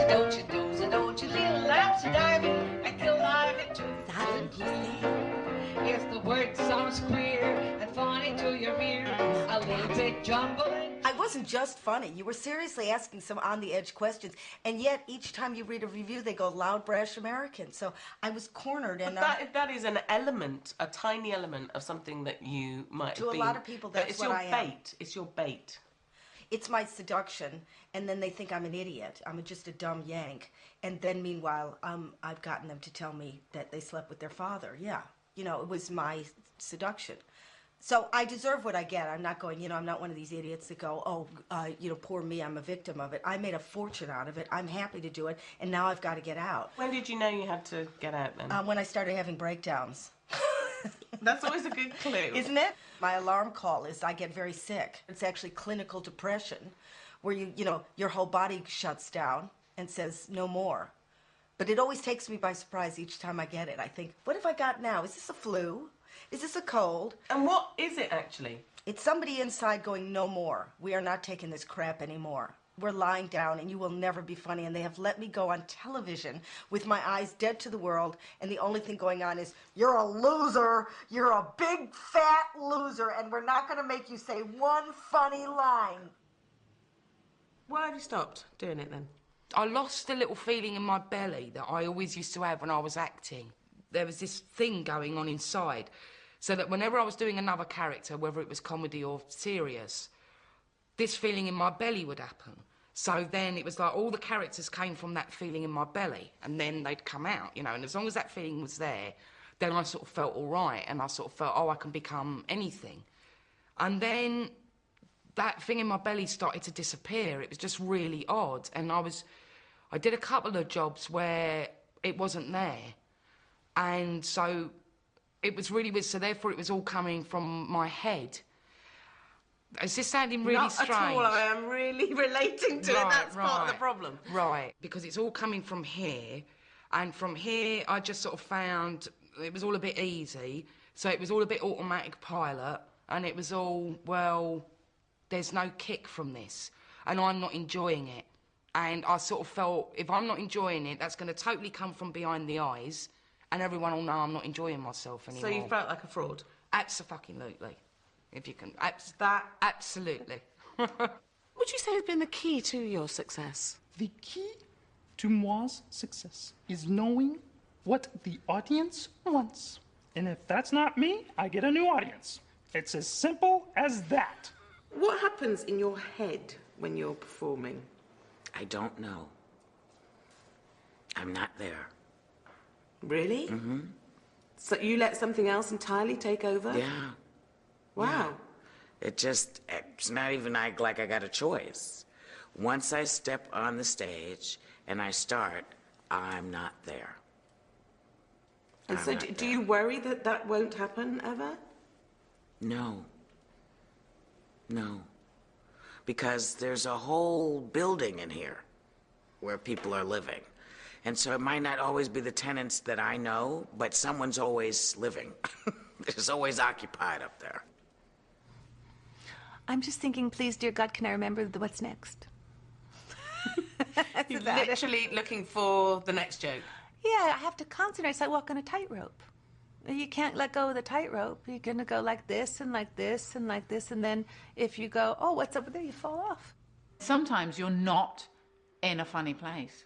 don't you, little lambs are diving, I feel alive and true. If the word sounds queer and funny to your ear, a little bit jumbling. I wasn't just funny. You were seriously asking some on-the-edge questions, and yet each time you read a review, they go loud, brash American. So I was cornered, and that is an element, a tiny element of something that you might to have been. a lot of people, that's what I am. It's your bait. It's your bait. It's my seduction, and then they think I'm an idiot. I'm just a dumb Yank, and then meanwhile, I've gotten them to tell me that they slept with their father. Yeah, you know, it was my seduction. So I deserve what I get. I'm not going, you know, I'm not one of these idiots that go, oh, you know, poor me, I'm a victim of it. I made a fortune out of it. I'm happy to do it, and now I've got to get out. When did you know you had to get out then? When I started having breakdowns. That's always a good clue. Isn't it? My alarm call is I get very sick. It's actually clinical depression, where you know, your whole body shuts down and says no more. But it always takes me by surprise each time I get it. I think, what have I got now? Is this a flu? Is this a cold? And what is it actually? It's somebody inside going, no more. We are not taking this crap anymore. We're lying down and you will never be funny. And they have let me go on television with my eyes dead to the world. And the only thing going on is, you're a loser. You're a big, fat loser. And we're not going to make you say one funny line. Why have you stopped doing it then? I lost the little feeling in my belly that I always used to have when I was acting. There was this thing going on inside, so that whenever I was doing another character, whether it was comedy or serious, this feeling in my belly would happen. So then it was like all the characters came from that feeling in my belly, and then they'd come out, you know, and as long as that feeling was there, then I sort of felt all right, and I sort of felt, oh, I can become anything. And then that thing in my belly started to disappear. It was just really odd, and I did a couple of jobs where it wasn't there. And so it was really weird. So therefore it was all coming from my head. Is this sounding really strange? Not at all. I am really relating to it. That's part of the problem. Right, because it's all coming from here. And from here, I just sort of found it was all a bit easy. So it was all a bit automatic pilot. And it was all, well, there's no kick from this. And I'm not enjoying it. And I sort of felt, if I'm not enjoying it, that's going to totally come from behind the eyes. And everyone will know I'm not enjoying myself anymore. So you felt like a fraud? Abso-fucking-lutely. If you can... Absolutely. Would you say has been the key to your success? The key to moi's success is knowing what the audience wants. And if that's not me, I get a new audience. It's as simple as that. What happens in your head when you're performing? I don't know. I'm not there. Really? Mm-hmm. So you let something else entirely take over? Yeah. Wow. Yeah. It's not even like I got a choice. Once I step on the stage and I start, I'm not there. And so do you worry that that won't happen ever? No. No. Because there's a whole building in here where people are living. And so it might not always be the tenants that I know, but someone's always living. It's always occupied up there. I'm just thinking, please, dear God, can I remember what's next? You're literally looking for the next joke. Yeah, I have to concentrate. It's like walking a tightrope. You can't let go of the tightrope. You're going to go like this and like this and like this, and then if you go, oh, what's up there, you fall off. Sometimes you're not in a funny place.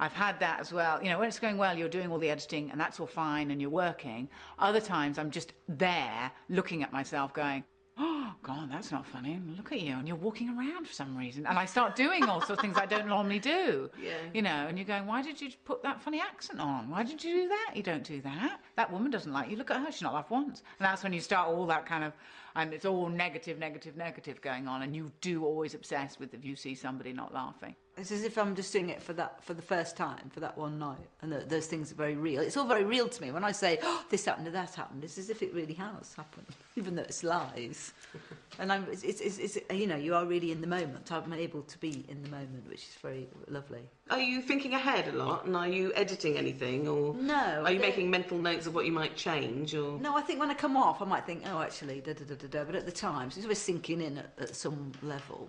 I've had that as well. You know, when it's going well, you're doing all the editing and that's all fine and you're working. Other times I'm just there looking at myself going, oh, God, that's not funny. Look at you. And you're walking around for some reason. And I start doing all sorts of things I don't normally do. Yeah. You know, and you're going, why did you put that funny accent on? Why did you do that? You don't do that. That woman doesn't like you. Look at her. She's not laughed once. And that's when you start all that kind of, and it's all negative going on. And you do always obsess with if you see somebody not laughing. It's as if I'm just doing it for the first time, for that one night, and those things are very real. It's all very real to me. When I say, oh, this happened and that happened, it's as if it really has happened, even though it's lies. And it's you know, you are really in the moment. I'm able to be in the moment, which is very lovely. Are you thinking ahead a lot, and are you editing anything, or no? Are you making mental notes of what you might change, or no? I think when I come off, I might think, oh, actually, da da da da da. But at the time, it's always sinking in at some level.